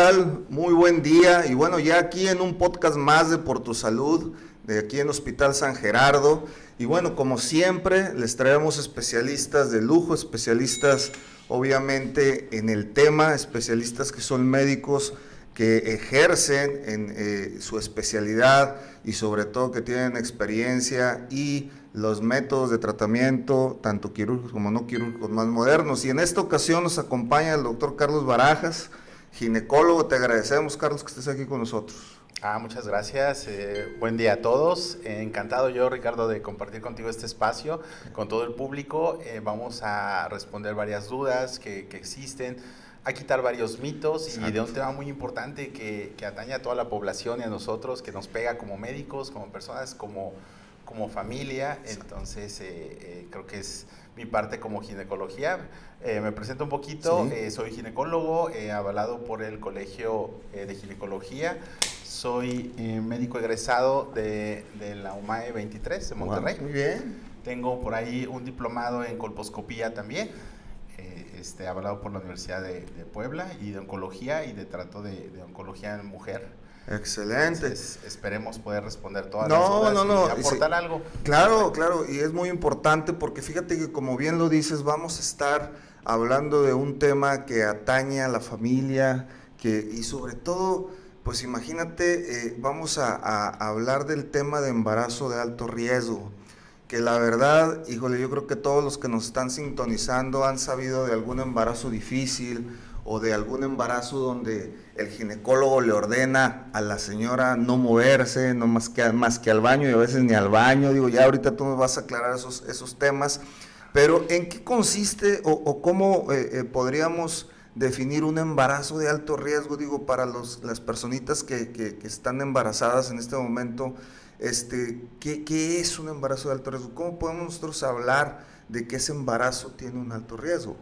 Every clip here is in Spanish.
tal? Muy buen día. Y bueno, ya aquí en un podcast más de Por Tu Salud, de aquí en Hospital San Gerardo. Y bueno, como siempre, les traemos especialistas de lujo, especialistas obviamente en el tema, especialistas que son médicos que ejercen en su especialidad y sobre todo que tienen experiencia y los métodos de tratamiento, tanto quirúrgicos como no quirúrgicos, más modernos. Y en esta ocasión nos acompaña el doctor Carlos Barajas, ginecólogo. Te agradecemos, Carlos, que estés aquí con nosotros. Muchas gracias. Buen día a todos. Encantado yo, Ricardo, de compartir contigo este espacio con todo el público. Vamos a responder varias dudas que existen, a quitar varios mitos. Exacto. Y de un tema muy importante que atañe a toda la población y a nosotros, que nos pega como médicos, como personas, como familia. Entonces creo que es mi parte como ginecología. Me presento un poquito. Sí. Soy ginecólogo, avalado por el Colegio de Ginecología. Soy médico egresado de la UMAE 23 de Monterrey. Muy bien. Tengo por ahí un diplomado en colposcopía también, avalado por la Universidad de Puebla, y de oncología y de trato de oncología en mujer. Excelente. Entonces, esperemos poder responder todas las dudas y aportar algo. Claro, y es muy importante porque fíjate que, como bien lo dices, vamos a estar hablando de un tema que atañe a la familia, y sobre todo, pues imagínate, vamos a hablar del tema de embarazo de alto riesgo, que la verdad, híjole, yo creo que todos los que nos están sintonizando han sabido de algún embarazo difícil o de algún embarazo donde el ginecólogo le ordena a la señora no moverse, no más que al baño, y a veces ni al baño. Digo, ya ahorita tú me vas a aclarar esos temas, pero ¿en qué consiste o cómo podríamos definir un embarazo de alto riesgo? Digo, para las personitas que están embarazadas en este momento, ¿qué es un embarazo de alto riesgo? ¿Cómo podemos nosotros hablar de que ese embarazo tiene un alto riesgo?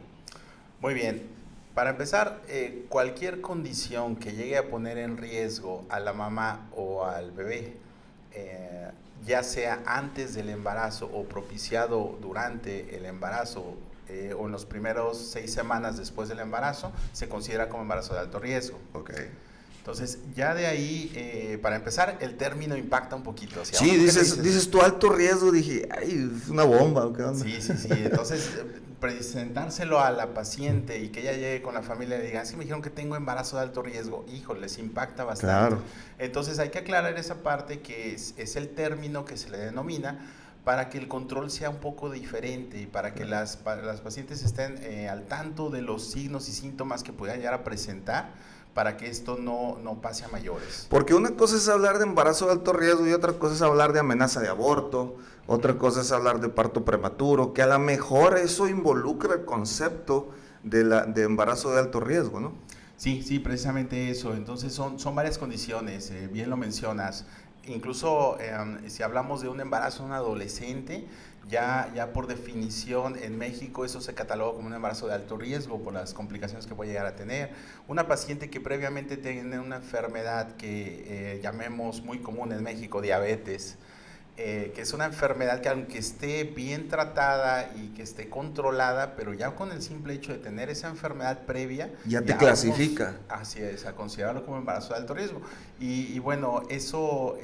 Muy bien. Para empezar, cualquier condición que llegue a poner en riesgo a la mamá o al bebé, ya sea antes del embarazo o propiciado durante el embarazo o en los primeros 6 semanas después del embarazo, se considera como embarazo de alto riesgo. Okay. Entonces, ya de ahí, para empezar, el término impacta un poquito. Sí, dices tú alto riesgo, dije, ay, es una bomba, ¿o qué onda? Sí. Entonces, presentárselo a la paciente y que ella llegue con la familia y le diga, sí, me dijeron que tengo embarazo de alto riesgo, híjole, les impacta bastante. Claro. Entonces, hay que aclarar esa parte que es el término que se le denomina, para que el control sea un poco diferente y para que las pacientes estén al tanto de los signos y síntomas que puedan llegar a presentar, para que esto no pase a mayores. Porque una cosa es hablar de embarazo de alto riesgo y otra cosa es hablar de amenaza de aborto, otra cosa es hablar de parto prematuro, que a lo mejor eso involucra el concepto de embarazo de alto riesgo, ¿no? Sí, precisamente eso. Entonces son varias condiciones, bien lo mencionas. Incluso si hablamos de un embarazo en un adolescente, ya por definición en México eso se cataloga como un embarazo de alto riesgo por las complicaciones que puede llegar a tener. Una paciente que previamente tiene una enfermedad que llamemos muy común en México, diabetes, que es una enfermedad que, aunque esté bien tratada y que esté controlada, pero ya con el simple hecho de tener esa enfermedad previa, ya te clasifica. Así es, a considerarlo como embarazo de alto riesgo. Y bueno, eso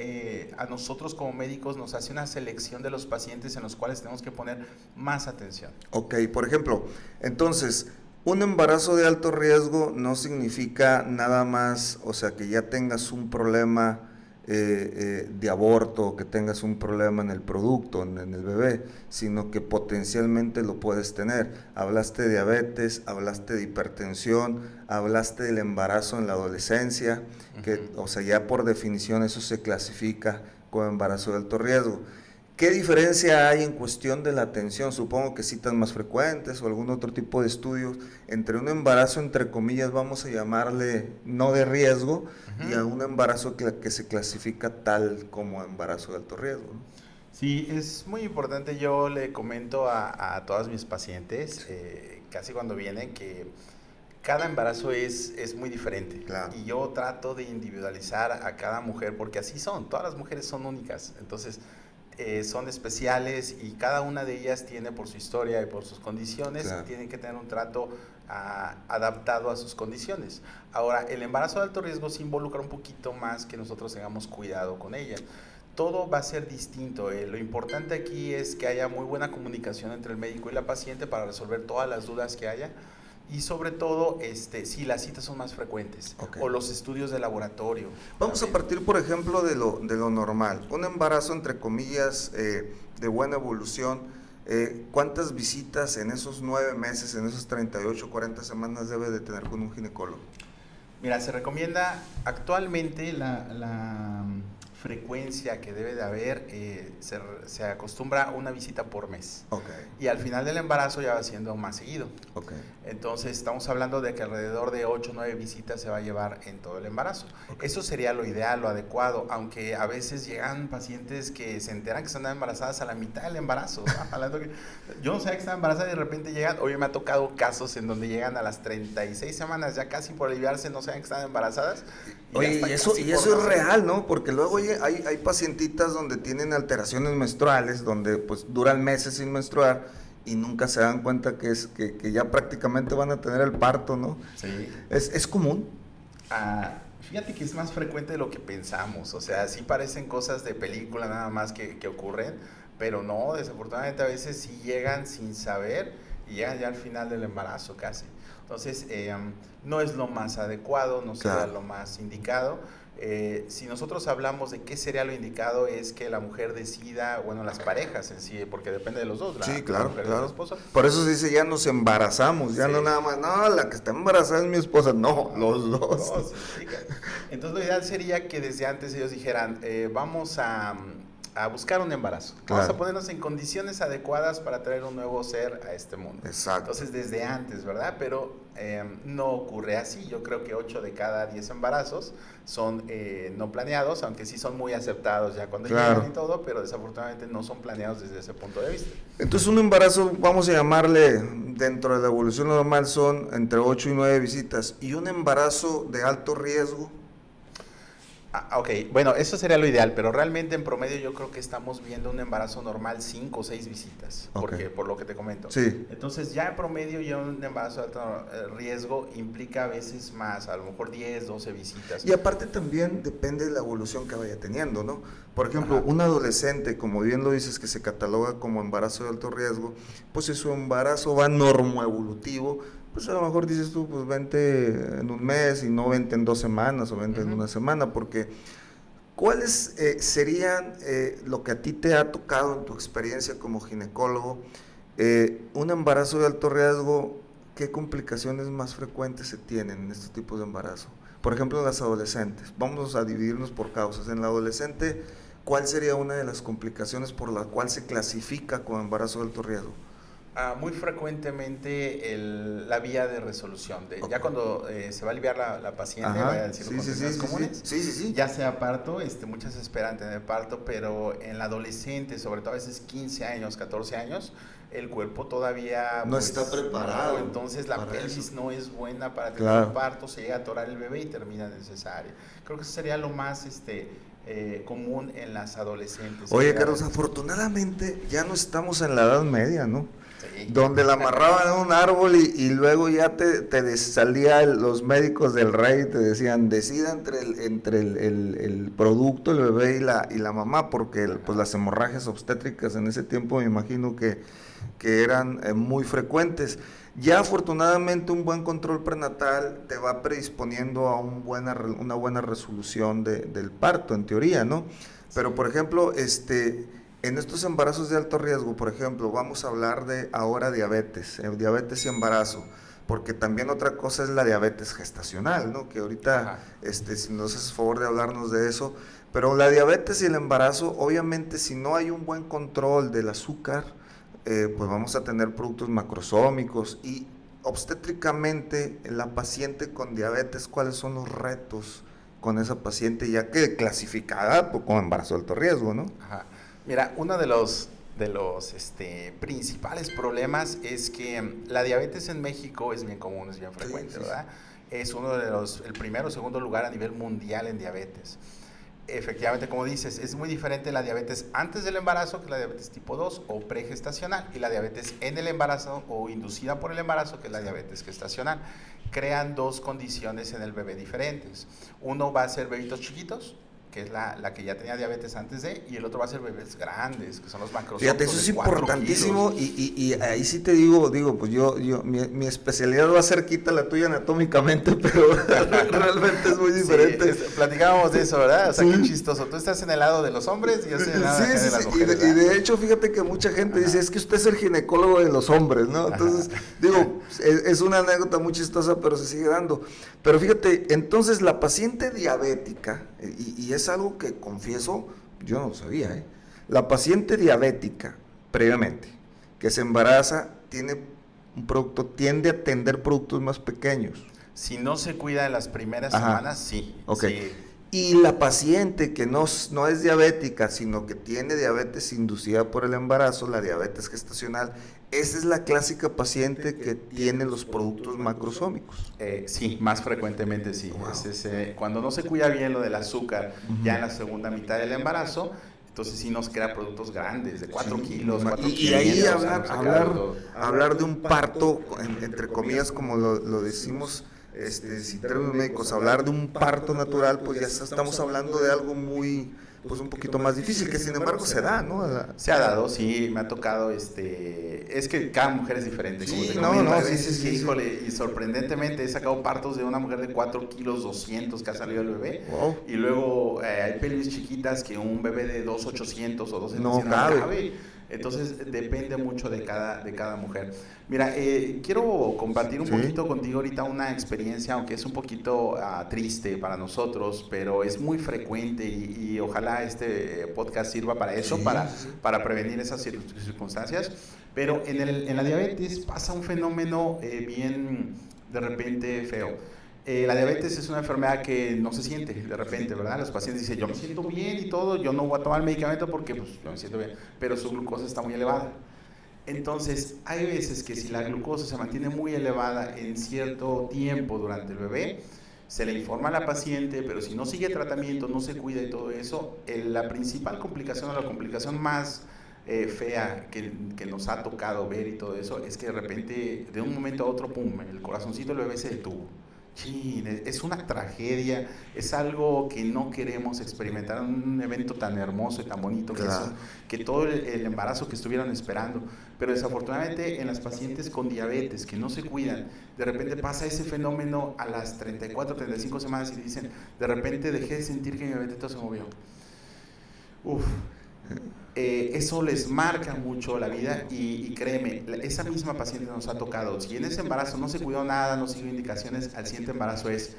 a nosotros como médicos nos hace una selección de los pacientes en los cuales tenemos que poner más atención. Ok, por ejemplo, entonces, un embarazo de alto riesgo no significa nada más, o sea, que ya tengas un problema de aborto, que tengas un problema en el producto, en el bebé, sino que potencialmente lo puedes tener. Hablaste de diabetes, hablaste de hipertensión, hablaste del embarazo en la adolescencia, que, o sea, ya por definición eso se clasifica como embarazo de alto riesgo. ¿Qué diferencia hay en cuestión de la atención? Supongo que citas más frecuentes o algún otro tipo de estudios entre un embarazo, entre comillas, vamos a llamarle no de riesgo, y a un embarazo que se clasifica tal como embarazo de alto riesgo, ¿no? Sí, es muy importante. Yo le comento a todas mis pacientes, casi cuando vienen, que cada embarazo es muy diferente. Claro. Y yo trato de individualizar a cada mujer, porque así son, todas las mujeres son únicas. Entonces, son especiales y cada una de ellas tiene por su historia y por sus condiciones, Claro. tienen que tener un trato adaptado a sus condiciones. Ahora, el embarazo de alto riesgo se involucra un poquito más que nosotros tengamos cuidado con ella. Todo va a ser distinto. Lo importante aquí es que haya muy buena comunicación entre el médico y la paciente para resolver todas las dudas que haya. Y sobre todo, si las citas son más frecuentes, Okay. o los estudios de laboratorio. Vamos también. a partir, por ejemplo, de lo normal. Un embarazo, entre comillas, de buena evolución, ¿cuántas visitas en esos 9 meses, en esos 38, 40 semanas debe de tener con un ginecólogo? Mira, se recomienda actualmente la frecuencia que debe de haber, se acostumbra una visita por mes. Okay. Y al final del embarazo ya va siendo más seguido. Okay. Entonces estamos hablando de que alrededor de 8 o 9 visitas se va a llevar en todo el embarazo. Okay. Eso sería lo ideal, lo adecuado, aunque a veces llegan pacientes que se enteran que están embarazadas a la mitad del embarazo. Hablando que yo no sabía que estaba embarazada y de repente llegan, hoy me ha tocado casos en donde llegan a las 36 semanas ya casi por aliviarse, no saben que están embarazadas. Oye, y eso es real, ¿no? Porque luego hay pacientitas donde tienen alteraciones menstruales, donde pues duran meses sin menstruar y nunca se dan cuenta que ya prácticamente van a tener el parto, ¿no? Sí. ¿Es común? Fíjate que es más frecuente de lo que pensamos, o sea, sí parecen cosas de película nada más que ocurren, pero no, desafortunadamente a veces sí llegan sin saber y llegan ya al final del embarazo casi. Entonces, no es lo más adecuado, no sería Claro. lo más indicado. Si nosotros hablamos de qué sería lo indicado, es que la mujer decida, bueno, las parejas en sí, porque depende de los dos, Sí, la claro, mujer y claro. el esposo. Por eso se dice, ya nos embarazamos, ya Sí. no nada más, no, la que está embarazada es mi esposa, no, los dos. No, sí, entonces lo ideal sería que desde antes ellos dijeran, vamos a buscar un embarazo, Claro. vamos a ponernos en condiciones adecuadas para traer un nuevo ser a este mundo. Exacto. Entonces desde antes, ¿verdad? Pero no ocurre así. Yo creo que 8 de cada 10 embarazos son no planeados, aunque sí son muy aceptados ya cuando Claro. llegan y todo, pero desafortunadamente no son planeados desde ese punto de vista. Entonces un embarazo, vamos a llamarle, dentro de la evolución normal son entre 8 y 9 visitas. ¿Y un embarazo de alto riesgo? Ok, bueno, eso sería lo ideal, pero realmente en promedio yo creo que estamos viendo un embarazo normal 5 o 6 visitas, porque por lo que te comento. Sí. Entonces ya en promedio ya un embarazo de alto riesgo implica a veces más, a lo mejor 10, 12 visitas. Y aparte también depende de la evolución que vaya teniendo, ¿no? Por ejemplo, Ajá. un adolescente, como bien lo dices, que se cataloga como embarazo de alto riesgo, pues si su embarazo va normoevolutivo, pues a lo mejor dices tú, pues vente en un mes y no vente en 2 semanas o vente en una semana, porque ¿cuáles serían lo que a ti te ha tocado en tu experiencia como ginecólogo? Un embarazo de alto riesgo, ¿qué complicaciones más frecuentes se tienen en estos tipos de embarazo? Por ejemplo, en las adolescentes. Vamos a dividirnos por causas. En la adolescente, ¿cuál sería una de las complicaciones por la cual se clasifica como embarazo de alto riesgo? Muy frecuentemente la vía de resolución. Okay. Ya cuando se va a aliviar la paciente, Ajá. vaya a decirlo con términos comunes, Sí. ya sea parto, muchas esperan tener parto, pero en la adolescente, sobre todo a veces 15 años, 14 años, el cuerpo todavía no está preparado. Entonces la pelvis no es buena para tener Claro. un parto, se llega a atorar el bebé y termina en cesárea. Creo que eso sería lo más común en las adolescentes. Oye, Carlos, afortunadamente ya no estamos en la Edad Media, ¿no? Sí. Donde la amarraban a un árbol y luego ya te salía los médicos del rey y te decían, decida entre el producto, el bebé y la mamá, porque pues las hemorragias obstétricas en ese tiempo me imagino que eran muy frecuentes. Ya afortunadamente un buen control prenatal te va predisponiendo a una buena resolución del parto, en teoría, ¿no? Pero por ejemplo, en estos embarazos de alto riesgo, por ejemplo, vamos a hablar de ahora diabetes y embarazo, porque también otra cosa es la diabetes gestacional, ¿no? Que ahorita, si nos haces favor de hablarnos de eso, pero la diabetes y el embarazo, obviamente, si no hay un buen control del azúcar, pues vamos a tener productos macrosómicos y obstétricamente la paciente con diabetes, ¿cuáles son los retos con esa paciente ya que clasificada como embarazo de alto riesgo, ¿no? Ajá. Mira, uno de los principales problemas es que la diabetes en México es bien común, es bien frecuente, ¿verdad? Es uno de el primero o segundo lugar a nivel mundial en diabetes. Efectivamente, como dices, es muy diferente la diabetes antes del embarazo que la diabetes tipo 2 o pregestacional, y la diabetes en el embarazo o inducida por el embarazo, que es la diabetes gestacional. Crean dos condiciones en el bebé diferentes. Uno va a ser bebitos chiquitos, que es la que ya tenía diabetes antes de, y el otro va a ser bebés grandes, que son los macrosomos. Fíjate, eso es importantísimo, y ahí sí te digo, pues mi especialidad va a ser quita la tuya anatómicamente, pero realmente es muy diferente. Sí, platicábamos de eso, ¿verdad? O sea, qué chistoso. Tú estás en el lado de los hombres y yo estoy en el lado de las mujeres. Y de hecho, fíjate que mucha gente dice, es que usted es el ginecólogo de los hombres, ¿no? Entonces, digo, es una anécdota muy chistosa, pero se sigue dando. Pero fíjate, entonces la paciente diabética, y es algo que confieso, yo no lo sabía, ¿eh? La paciente diabética, previamente, que se embaraza, tiende a tener productos más pequeños. Si no se cuida en las primeras semanas, sí. Okay. Sí. Y la paciente que no es diabética, sino que tiene diabetes inducida por el embarazo, la diabetes gestacional, esa es la clásica paciente que tiene los productos macrosómicos. Sí, más frecuentemente sí. Wow. Cuando no se cuida bien lo del azúcar, ya en la segunda mitad del embarazo, entonces sí nos crea productos grandes, de 4 kilos, 4 y ahí hablar de un parto, entre comillas, como lo decimos, sin términos médicos, hablar de un parto natural, pues ya estamos hablando de algo muy, pues un poquito más difícil, que sin embargo se da, ¿no? Se ha dado, sí, me ha tocado, es que cada mujer es diferente. Sí, sí, híjole, y sorprendentemente he sacado partos de una mujer de 4 kilos 200 que ha salido el bebé, wow. Y luego hay pelvis chiquitas que un bebé de 2,800 o 2,700 no cabe. Entonces depende mucho de cada mujer. Mira, quiero compartir un poquito contigo ahorita una experiencia, aunque es un poquito triste para nosotros, pero es muy frecuente y ojalá este podcast sirva para eso, para prevenir esas circunstancias. Pero en la diabetes pasa un fenómeno bien de repente feo. La diabetes es una enfermedad que no se siente de repente, ¿verdad? Los pacientes dicen, yo me siento bien y todo, yo no voy a tomar el medicamento porque pues, yo me siento bien, pero su glucosa está muy elevada. Entonces, hay veces que si la glucosa se mantiene muy elevada en cierto tiempo durante el bebé, se le informa a la paciente, pero si no sigue tratamiento, no se cuida y todo eso, la principal complicación o la complicación más fea que nos ha tocado ver y todo eso, es que de repente, de un momento a otro, pum, el corazoncito del bebé se detuvo. Sí, es una tragedia, es algo que no queremos experimentar, un evento tan hermoso y tan bonito que todo el embarazo que estuvieron esperando, pero desafortunadamente en las pacientes con diabetes que no se cuidan, de repente pasa ese fenómeno a las 34, 35 semanas y dicen, de repente dejé de sentir que mi bebé todo se movió. Eso les marca mucho la vida y créeme, esa misma paciente nos ha tocado. Si en ese embarazo no se cuidó nada, no siguió indicaciones, al siguiente embarazo es,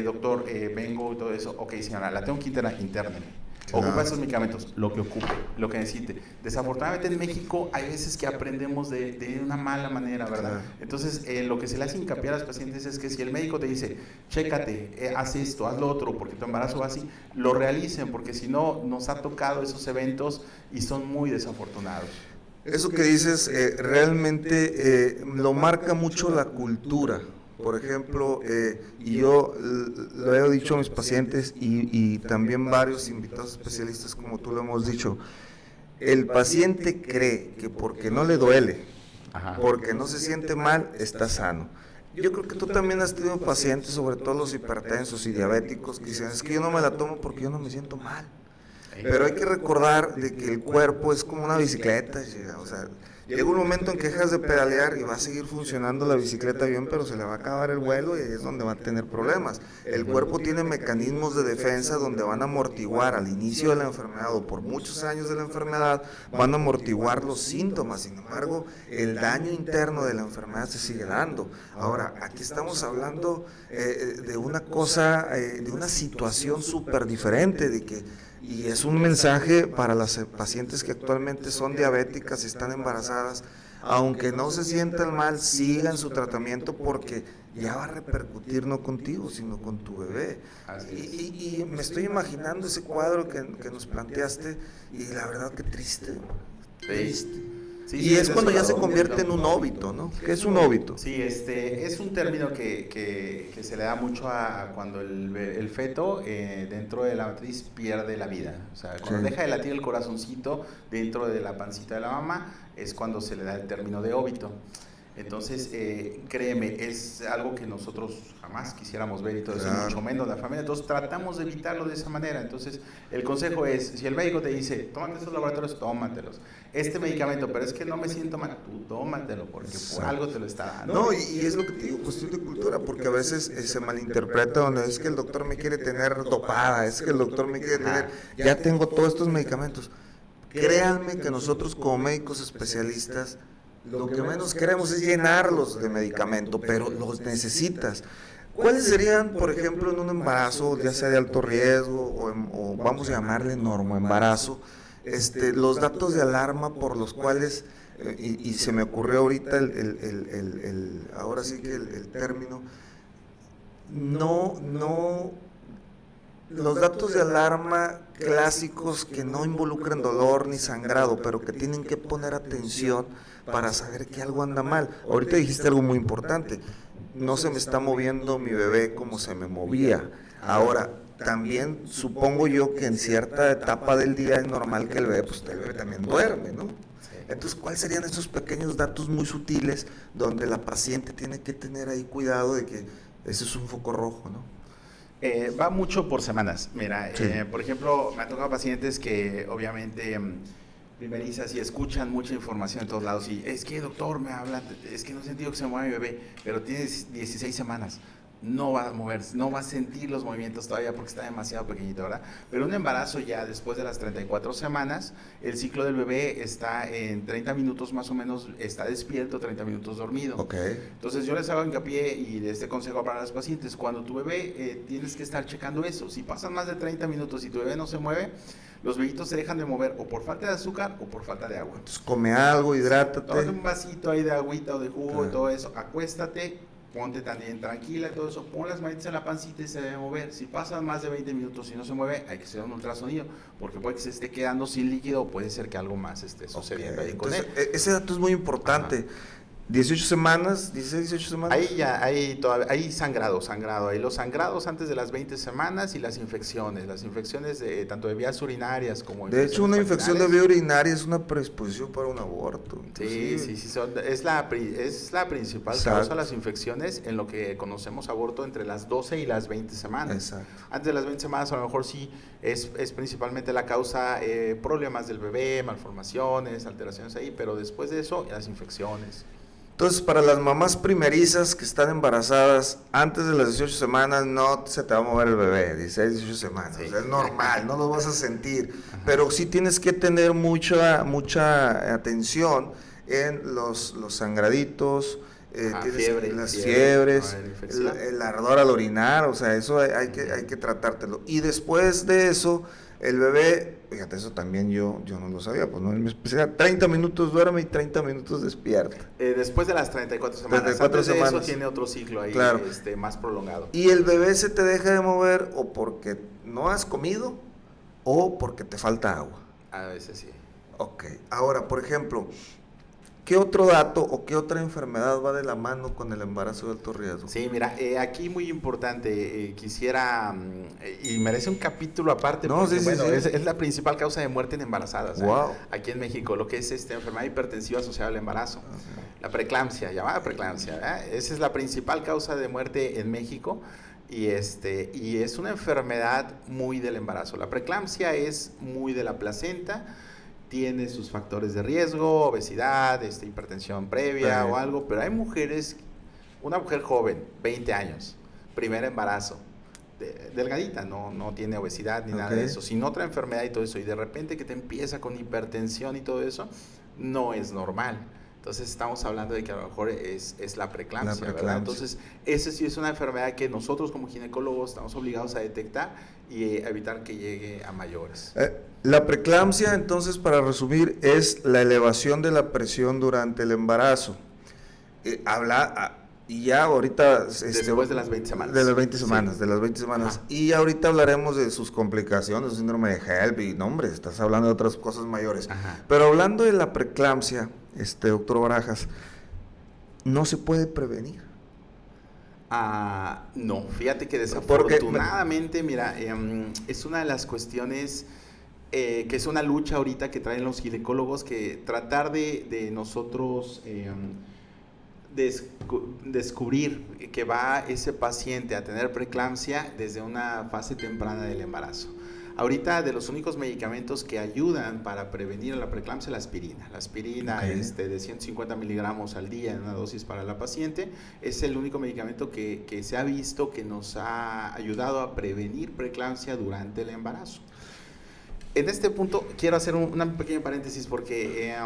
doctor, vengo y todo eso, ok señora, la tengo que internar. Ocupa esos medicamentos, lo que ocupe, lo que necesite. Desafortunadamente en México hay veces que aprendemos de una mala manera, ¿verdad? Entonces, lo que se le hace hincapié a los pacientes es que si el médico te dice, chécate, haz esto, haz lo otro, porque tu embarazo va así, lo realicen, porque si no, nos ha tocado esos eventos y son muy desafortunados. Eso que dices realmente lo marca mucho la cultura. Por ejemplo, y yo lo he dicho a mis pacientes y también varios invitados especialistas como tú lo hemos dicho, el paciente cree que porque no le duele, porque no se siente mal, está sano. Yo creo que tú también has tenido pacientes, sobre todo los hipertensos y diabéticos, que dicen, es que yo no me la tomo porque yo no me siento mal. Pero hay que recordar de que el cuerpo es como una bicicleta, o sea, llega un momento en que dejas de pedalear y va a seguir funcionando la bicicleta bien, pero se le va a acabar el vuelo y ahí es donde va a tener problemas. El cuerpo tiene mecanismos de defensa donde van a amortiguar al inicio de la enfermedad o por muchos años de la enfermedad, van a amortiguar los síntomas. Sin embargo, el daño interno de la enfermedad se sigue dando. Ahora, aquí estamos hablando de una cosa, de una situación súper diferente, de que y es un mensaje para las pacientes que actualmente son diabéticas y están embarazadas, aunque no se sientan mal, sigan su tratamiento porque ya va a repercutir no contigo, sino con tu bebé. Y me estoy imaginando ese cuadro que nos planteaste y la verdad que triste. Sí, y sí, es cuando ya se eso, convierte en un óbito, ¿no? ¿Qué es un óbito? Sí, es un término que se le da mucho a cuando el feto dentro de la matriz pierde la vida. O sea, cuando Sí. deja de latir el corazoncito dentro de la pancita de la mamá, es cuando se le da el término de óbito. Entonces, créeme, es algo que nosotros jamás quisiéramos ver y todo eso, Claro. mucho menos la familia. Entonces, tratamos de evitarlo de esa manera. Entonces, el consejo es, si el médico te dice, tómate estos laboratorios, tómatelos. Este medicamento, pero es que no me siento mal, tú tómatelo, porque por algo te lo está dando. No, y es lo que te digo, cuestión de cultura, porque a veces se malinterpreta donde es que el doctor me quiere tener dopada, es que el doctor me quiere tener, ya tengo todos estos medicamentos. Créanme que nosotros como médicos especialistas, lo que menos queremos es llenarlos de medicamento, pero los necesitas. ¿Cuáles serían, por ejemplo, en un embarazo, ya sea de alto riesgo o vamos a llamarle normoembarazo, los datos de alarma por los cuales, y se me ocurrió ahorita ahora sí que el término, los datos de alarma clásicos que no involucran dolor ni sangrado, pero que tienen que poner atención para saber que algo anda mal. Ahorita dijiste algo muy importante, no se me está moviendo mi bebé como se me movía. Ahora, también supongo yo que en cierta etapa del día es normal que el bebé también duerme, ¿no? Entonces, ¿cuáles serían esos pequeños datos muy sutiles donde la paciente tiene que tener ahí cuidado de que ese es un foco rojo, ¿no? Va mucho por semanas. Mira, Sí. por ejemplo, me ha tocado pacientes que obviamente primerizas y escuchan mucha información en todos lados y es que doctor me habla, es que no he sentido que se mueva mi bebé, pero tiene 16 semanas. No va a moverse, no va a sentir los movimientos todavía porque está demasiado pequeñito, ¿verdad? Pero un embarazo ya después de las 34 semanas, el ciclo del bebé está en 30 minutos más o menos, está despierto, 30 minutos dormido. Ok. Entonces yo les hago hincapié y de este consejo para los pacientes, cuando tu bebé tienes que estar checando eso, si pasan más de 30 minutos y tu bebé no se mueve, los bebitos se dejan de mover o por falta de azúcar o por falta de agua. Entonces come algo, hidrátate. Tómate un vasito ahí de agüita o de jugo Claro. y todo eso, acuéstate, ponte también tranquila y todo eso, pon las manitas en la pancita y se debe mover. Si pasan más de 20 minutos y no se mueve, hay que hacer un ultrasonido, porque puede que se esté quedando sin líquido o puede ser que algo más esté sucediendo ahí con Entonces, él. ese dato es muy importante. Ajá. 18 semanas, 16, 18 semanas. Ahí ya, hay sangrado, hay los sangrados antes de las 20 semanas y las infecciones tanto de vías urinarias como de hecho, una infección de vía urinaria es una predisposición para un aborto. Sí, es la principal causa de las infecciones en lo que conocemos aborto entre las 12 y las 20 semanas. Exacto. Antes de las 20 semanas a lo mejor sí es principalmente la causa problemas del bebé, malformaciones, alteraciones ahí, pero después de eso las infecciones. Entonces, para las mamás primerizas que están embarazadas, antes de las 18 semanas no se te va a mover el bebé, 16, 18 semanas, sí. O sea, es normal, no lo vas a sentir, ajá, pero sí tienes que tener mucha atención en los sangraditos, las fiebres, el ardor al orinar, o sea, eso hay que tratártelo. Y después de eso, el bebé, fíjate, eso también yo no lo sabía, pues no es mi especialidad, 30 minutos duerme y 30 minutos despierta. Después de las 34 semanas, 34 antes de semanas. eso tiene otro ciclo ahí, claro, más prolongado. Y el bebé se te deja de mover o porque no has comido o porque te falta agua. A veces sí. Ok, ahora, por ejemplo, ¿qué otro dato o qué otra enfermedad va de la mano con el embarazo de alto riesgo? Sí, mira, aquí muy importante, quisiera, y merece un capítulo aparte, no, porque sí, bueno, sí. Es la principal causa de muerte en embarazadas, wow, aquí en México, lo que es enfermedad hipertensiva asociada al embarazo, la preeclampsia, llamada preeclampsia, ¿verdad? Esa es la principal causa de muerte en México. Y es una enfermedad muy del embarazo. La preeclampsia es muy de la placenta, tiene sus factores de riesgo, obesidad, hipertensión previa o algo, pero hay mujeres, una mujer joven, 20 años, primer embarazo, delgadita, no tiene obesidad ni nada de eso, sin otra enfermedad y todo eso, y de repente que te empieza con hipertensión y todo eso, no es normal. Entonces estamos hablando de que a lo mejor es la preeclampsia, ¿verdad? Entonces, esa sí es una enfermedad que nosotros como ginecólogos estamos obligados a detectar y evitar que llegue a mayores. La preeclampsia, entonces, para resumir, es la elevación de la presión durante el embarazo. Y ya ahorita... después de las 20 semanas. De las 20 semanas, sí. de las 20 semanas. Ajá. Y ahorita hablaremos de sus complicaciones, síndrome de HELLP y, no hombre, estás hablando de otras cosas mayores. Ajá. Pero hablando de la preeclampsia, doctor Barajas, no se puede prevenir. No, fíjate que desafortunadamente, mira, es una de las cuestiones que es una lucha ahorita que traen los ginecólogos, que tratar de nosotros descubrir que va ese paciente a tener preeclampsia desde una fase temprana del embarazo. Ahorita, de los únicos medicamentos que ayudan para prevenir la preeclampsia, la aspirina. La aspirina de 150 miligramos al día en una dosis para la paciente es el único medicamento que se ha visto que nos ha ayudado a prevenir preeclampsia durante el embarazo. En este punto quiero hacer una pequeña paréntesis porque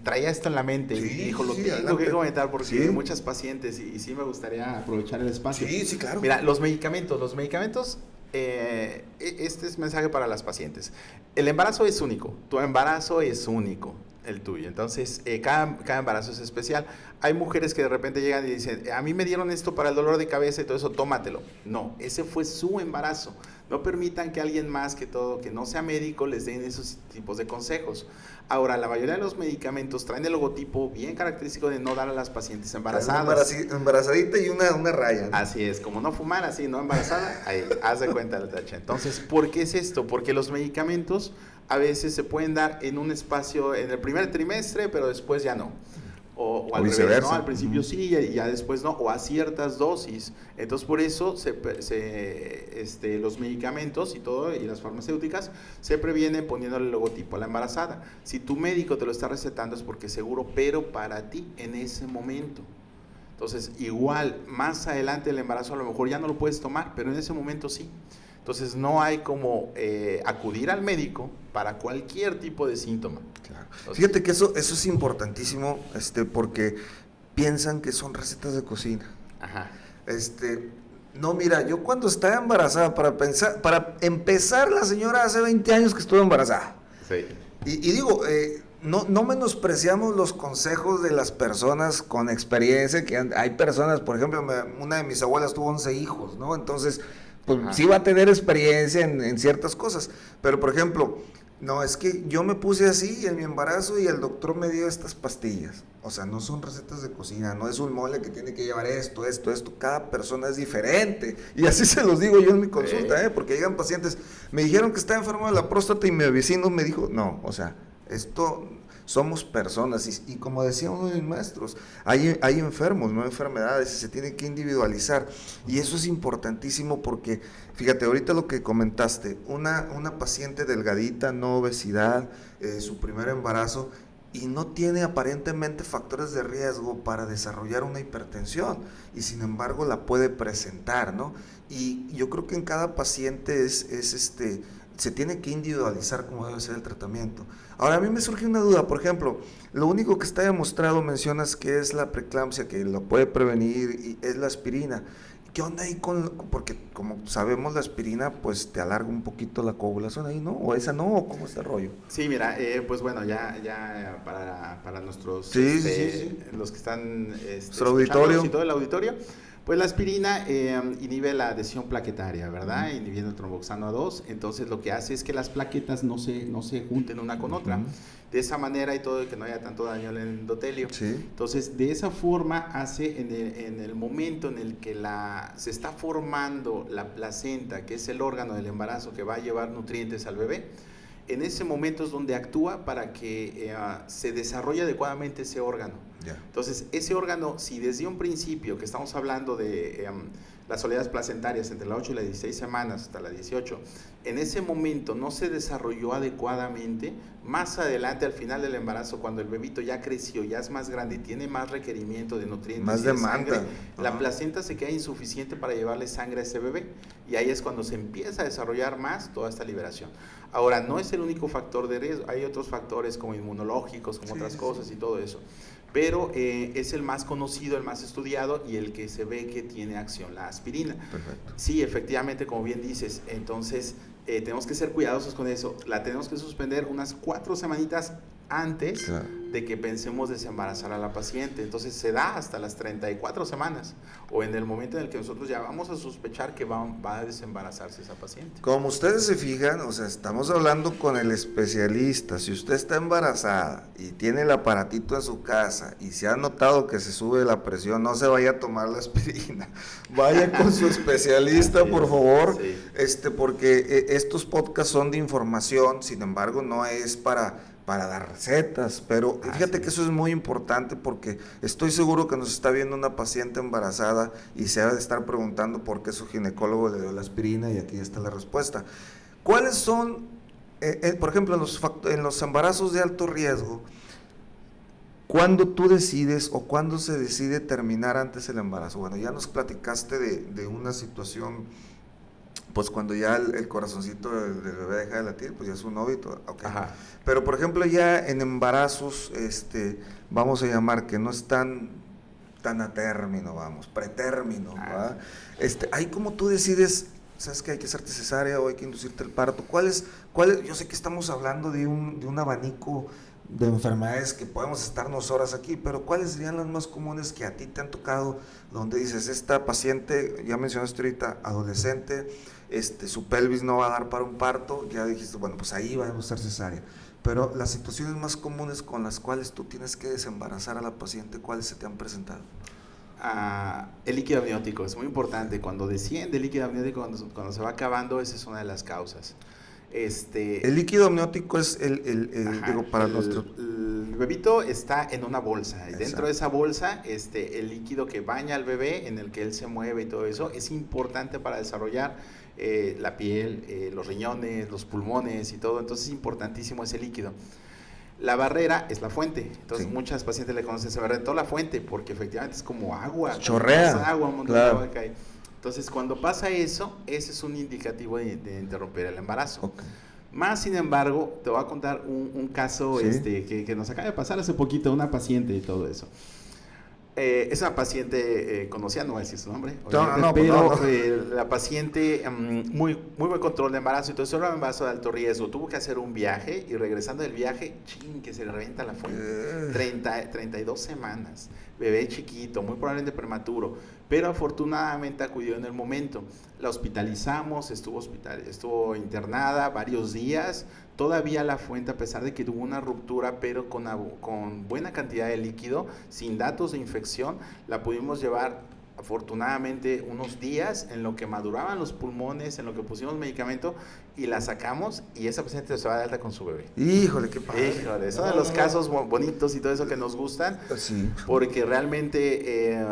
traía esto en la mente y dijo, lo tengo que comentar porque hay muchas pacientes y sí me gustaría aprovechar el espacio. Sí, claro. Mira, los medicamentos, este es mensaje para las pacientes. El embarazo es único, tu embarazo es único, el tuyo. Entonces, cada embarazo es especial. Hay mujeres que de repente llegan y dicen, a mí me dieron esto para el dolor de cabeza y todo eso, tómatelo. No, ese fue su embarazo. No permitan que alguien más que no sea médico les den esos tipos de consejos. Ahora, la mayoría de los medicamentos traen el logotipo bien característico de no dar a las pacientes embarazadas. Embarazadita y una raya, ¿no? Así es, como no fumar, así, no embarazada, ahí, haz de cuenta el tache. Entonces, ¿por qué es esto? Porque los medicamentos a veces se pueden dar en un espacio, en el primer trimestre, pero después ya no. O al revés, ¿no? Al principio sí y ya después no, o a ciertas dosis. Entonces, por eso los medicamentos y las farmacéuticas se previenen poniéndole el logotipo a la embarazada. Si tu médico te lo está recetando es porque seguro, pero para ti en ese momento. Entonces, igual, más adelante del embarazo a lo mejor ya no lo puedes tomar, pero en ese momento sí. Entonces, no hay como acudir al médico para cualquier tipo de síntoma. Claro. Fíjate que eso es importantísimo, porque piensan que son recetas de cocina. Ajá. No, mira, yo cuando estaba embarazada, para empezar, la señora hace 20 años que estuvo embarazada. Sí. Y digo, no menospreciamos los consejos de las personas con experiencia, que hay personas, por ejemplo, una de mis abuelas tuvo 11 hijos, ¿no? Entonces, pues sí va a tener experiencia en ciertas cosas, pero por ejemplo, no, es que yo me puse así en mi embarazo y el doctor me dio estas pastillas. O sea, no son recetas de cocina, no es un mole que tiene que llevar esto, cada persona es diferente. Y así se los digo yo en mi consulta, porque llegan pacientes, me dijeron que estaba enfermo de la próstata y mi vecino me dijo, no, o sea, esto... Somos personas y como decía uno de mis maestros, hay enfermos, no enfermedades, y se tiene que individualizar. Y eso es importantísimo porque, fíjate, ahorita lo que comentaste, una paciente delgadita, no obesidad, su primer embarazo, y no tiene aparentemente factores de riesgo para desarrollar una hipertensión, y sin embargo la puede presentar, ¿no? Y yo creo que en cada paciente se tiene que individualizar cómo debe ser el tratamiento. Ahora, a mí me surge una duda, por ejemplo, lo único que está demostrado, mencionas que es la preeclampsia, que lo puede prevenir, y es la aspirina. ¿Qué onda ahí porque como sabemos la aspirina, pues te alarga un poquito la coagulación ahí, ¿no? ¿O esa no? ¿O cómo está el rollo? Sí, mira, pues bueno, ya para nuestros, los que están nuestro auditorio y todo el auditorio, pues la aspirina inhibe la adhesión plaquetaria, ¿verdad? Inhibiendo el tromboxano A2, entonces lo que hace es que las plaquetas no se junten una con otra. De esa manera y todo, que no haya tanto daño al endotelio. Sí. Entonces, de esa forma hace en el momento en el que se está formando la placenta, que es el órgano del embarazo que va a llevar nutrientes al bebé, en ese momento es donde actúa para que se desarrolle adecuadamente ese órgano. Yeah. Entonces, ese órgano, si desde un principio, que estamos hablando de las oleadas placentarias entre las 8 y las 16 semanas hasta las 18, en ese momento no se desarrolló adecuadamente, más adelante al final del embarazo, cuando el bebito ya creció, ya es más grande y tiene más requerimiento de nutrientes, más demanda, sangre, la placenta se queda insuficiente para llevarle sangre a ese bebé, y ahí es cuando se empieza a desarrollar más toda esta liberación. Ahora, no es el único factor de riesgo, hay otros factores como inmunológicos, como otras cosas y todo eso, pero es el más conocido, el más estudiado y el que se ve que tiene acción, la aspirina. Perfecto. Sí, efectivamente, como bien dices, entonces tenemos que ser cuidadosos con eso, la tenemos que suspender unas 4 semanitas antes de que pensemos desembarazar a la paciente. Entonces se da hasta las 34 semanas o en el momento en el que nosotros ya vamos a sospechar que va a desembarazarse esa paciente. Como ustedes se fijan, o sea, estamos hablando con el especialista. Si usted está embarazada y tiene el aparatito en su casa y se ha notado que se sube la presión, no se vaya a tomar la aspirina. Vaya con su especialista, por favor, sí. Porque estos podcasts son de información, sin embargo, no es para dar recetas, pero fíjate que eso es muy importante porque estoy seguro que nos está viendo una paciente embarazada y se ha de estar preguntando por qué su ginecólogo le dio la aspirina y aquí está la respuesta. ¿Cuáles son, por ejemplo, en los embarazos de alto riesgo, cuándo tú decides o cuándo se decide terminar antes el embarazo? Bueno, ya nos platicaste de una situación, pues cuando ya el corazoncito del bebé deja de latir, pues ya es un óbito, okay. Pero por ejemplo ya en embarazos, vamos a llamar que no están tan a término, pretérmino, ¿verdad? Ahí como tú decides, ¿sabes que hay que hacerte cesárea o hay que inducirte el parto? ¿Cuál es? Yo sé que estamos hablando de un abanico de enfermedades que podemos estarnos horas aquí, pero ¿cuáles serían las más comunes que a ti te han tocado, donde dices, esta paciente, ya mencionaste ahorita, adolescente, su pelvis no va a dar para un parto, ya dijiste, bueno, pues ahí va a usar cesárea, pero las situaciones más comunes con las cuales tú tienes que desembarazar a la paciente, ¿cuáles se te han presentado? El líquido amniótico es muy importante. Cuando desciende el líquido amniótico, cuando se va acabando, esa es una de las causas. El líquido amniótico es para nuestro... El bebito está en una bolsa y dentro de esa bolsa el líquido que baña al bebé, en el que él se mueve y todo eso, es importante para desarrollar la piel, los riñones, los pulmones y todo. Entonces es importantísimo ese líquido. La barrera es la fuente. Entonces muchas pacientes le conocen esa barrera, toda la fuente, porque efectivamente es como agua. Chorrea. Agua, un montón de agua que hay. Entonces, cuando pasa eso, ese es un indicativo de interrumpir el embarazo. Okay. Más sin embargo, te voy a contar un caso que nos acaba de pasar hace poquito, una paciente y todo eso. Es una paciente conocida, no voy a decir su nombre, pero la paciente, muy buen control de embarazo, entonces solo un embarazo de alto riesgo, tuvo que hacer un viaje y regresando del viaje, que se le revienta la fuente, 32 semanas, bebé chiquito, muy probablemente prematuro, pero afortunadamente acudió en el momento. La hospitalizamos, estuvo internada varios días, todavía la fuente, a pesar de que tuvo una ruptura, pero con buena cantidad de líquido, sin datos de infección, la pudimos llevar afortunadamente unos días en lo que maduraban los pulmones, en lo que pusimos medicamento y la sacamos y esa paciente se va de alta con su bebé. Híjole, qué padre. Híjole, son de los casos bonitos y todo eso que nos gustan, porque realmente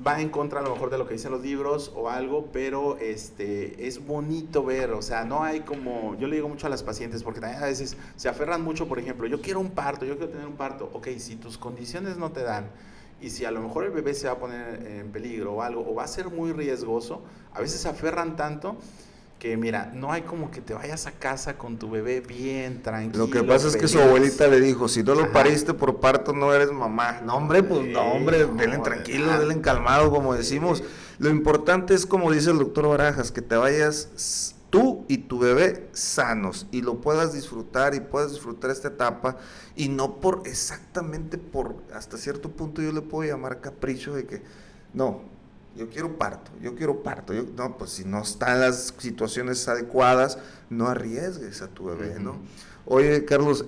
va en contra a lo mejor de lo que dicen los libros o algo, pero es bonito ver, o sea, no hay como, yo le digo mucho a las pacientes, porque también a veces se aferran mucho, por ejemplo, yo quiero un parto, yo quiero tener un parto, ok, si tus condiciones no te dan, y si a lo mejor el bebé se va a poner en peligro o algo, o va a ser muy riesgoso, a veces se aferran tanto que mira, no hay como que te vayas a casa con tu bebé bien tranquilo. Lo que pasa es que su abuelita le dijo, si no lo pariste por parto no eres mamá. No hombre, pues no hombre, denle tranquilo, denle calmado, como decimos. Lo importante es, como dice el doctor Barajas, que te vayas tú y tu bebé sanos y lo puedas disfrutar y puedas disfrutar esta etapa y no exactamente por, hasta cierto punto yo le puedo llamar capricho de que, no, yo quiero parto, no, pues si no están las situaciones adecuadas, no arriesgues a tu bebé, ¿no? Oye, Carlos,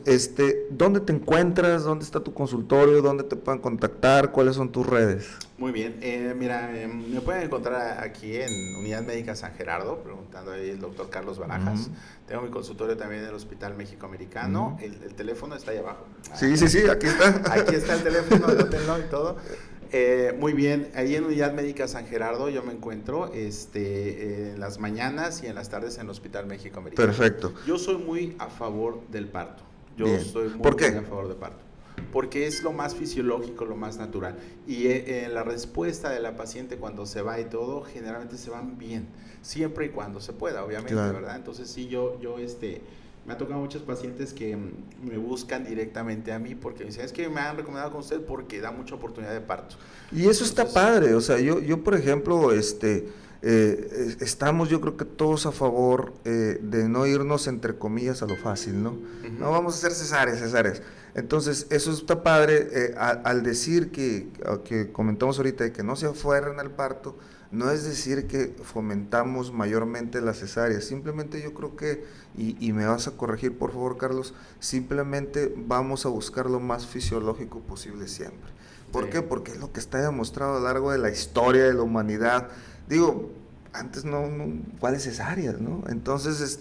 ¿dónde te encuentras? ¿Dónde está tu consultorio? ¿Dónde te pueden contactar? ¿Cuáles son tus redes? Muy bien, me pueden encontrar aquí en Unidad Médica San Gerardo, preguntando ahí el doctor Carlos Barajas. Tengo mi consultorio también en el Hospital México Americano. El teléfono está ahí abajo. Sí, aquí está. Aquí está el teléfono, anótenlo y todo. Muy bien, ahí en Unidad Médica San Gerardo yo me encuentro en las mañanas y en las tardes en el Hospital México Americano. Perfecto. Yo soy muy a favor del parto. Yo soy muy a favor del parto. Porque es lo más fisiológico, lo más natural. Y la respuesta de la paciente cuando se va y todo, generalmente se van bien. Siempre y cuando se pueda, obviamente, ¿verdad? Entonces sí, yo me ha tocado muchos pacientes que me buscan directamente a mí porque me dicen, es que me han recomendado con usted porque da mucha oportunidad de parto. Y eso está padre, o sea, yo por ejemplo, estamos yo creo que todos a favor de no irnos entre comillas a lo fácil, ¿no? No vamos a hacer cesáreas. Entonces, eso está padre, al decir que comentamos ahorita de que no se afueran al parto, no es decir que fomentamos mayormente las cesáreas, simplemente yo creo que, y me vas a corregir por favor Carlos, simplemente vamos a buscar lo más fisiológico posible siempre. ¿Por qué? Porque es lo que está demostrado a lo largo de la historia de la humanidad. Digo, antes no ¿cuáles cesáreas, no? Entonces,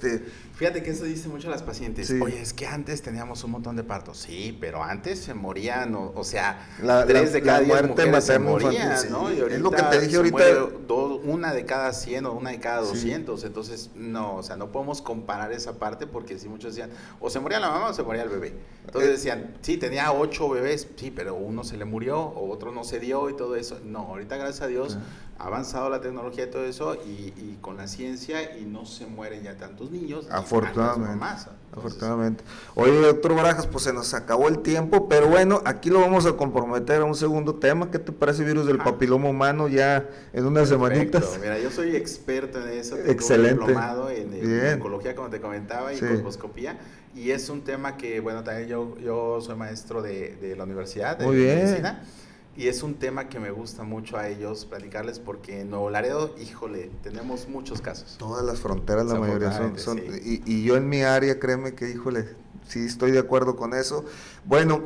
Fíjate que eso dice mucho a las pacientes. Sí. Oye, es que antes teníamos un montón de partos. Sí, pero antes se morían, o sea, La 3 de cada 10 muerte mujeres se materna morían, infantil, ¿no? sí. Y ahorita Es lo que te dije se ahorita. muere una de cada 100 o una de cada 200. Sí. Entonces, no, o sea, no podemos comparar esa parte porque si muchos decían, o se moría la mamá o se moría el bebé. Entonces decían, sí, tenía 8 bebés, sí, pero uno se le murió o otro no se dio y todo eso. No, ahorita gracias a Dios ha avanzado la tecnología y todo eso y con la ciencia y no se mueren ya tantos niños. Afortunadamente. Afortunadamente. Oye, doctor Barajas, pues se nos acabó el tiempo, pero bueno, aquí lo vamos a comprometer a un segundo tema. ¿Qué te parece virus del papiloma humano ya en unas semanitas? Mira, yo soy experto en eso, tengo Excelente. un diplomado en Bien. oncología, como te comentaba, y Sí. colposcopía, y es un tema que, bueno, también yo soy maestro de la universidad de Muy bien. medicina, y es un tema que me gusta mucho a ellos platicarles porque en Nuevo Laredo, híjole, tenemos muchos casos. Todas las fronteras, la mayoría son Sí. y yo en mi área, créeme que, híjole, sí estoy de acuerdo con eso. Bueno,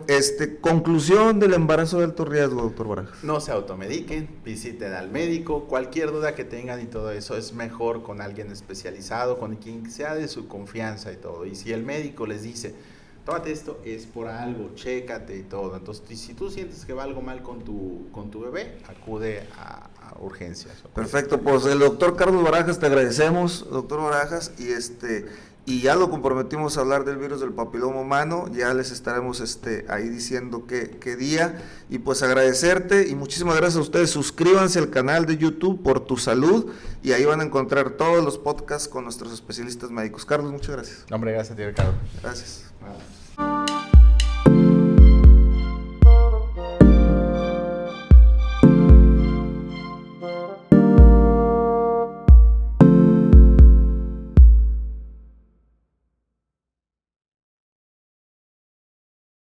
conclusión del embarazo de alto riesgo, doctor Barajas. No se automediquen, visiten al médico, cualquier duda que tengan y todo eso es mejor con alguien especializado, con quien sea de su confianza y todo. Y si el médico les dice, tómate esto, es por algo, chécate y todo. Entonces, si tú sientes que va algo mal con tu bebé, acude a urgencias. Perfecto, pues el doctor Carlos Barajas, te agradecemos, doctor Barajas, y ya lo comprometimos a hablar del virus del papiloma humano, ya les estaremos ahí diciendo qué día, y pues agradecerte, y muchísimas gracias a ustedes. Suscríbanse al canal de YouTube Por Tu Salud, y ahí van a encontrar todos los podcasts con nuestros especialistas médicos. Carlos, muchas gracias. Hombre, gracias a ti, Ricardo. Gracias. Wow.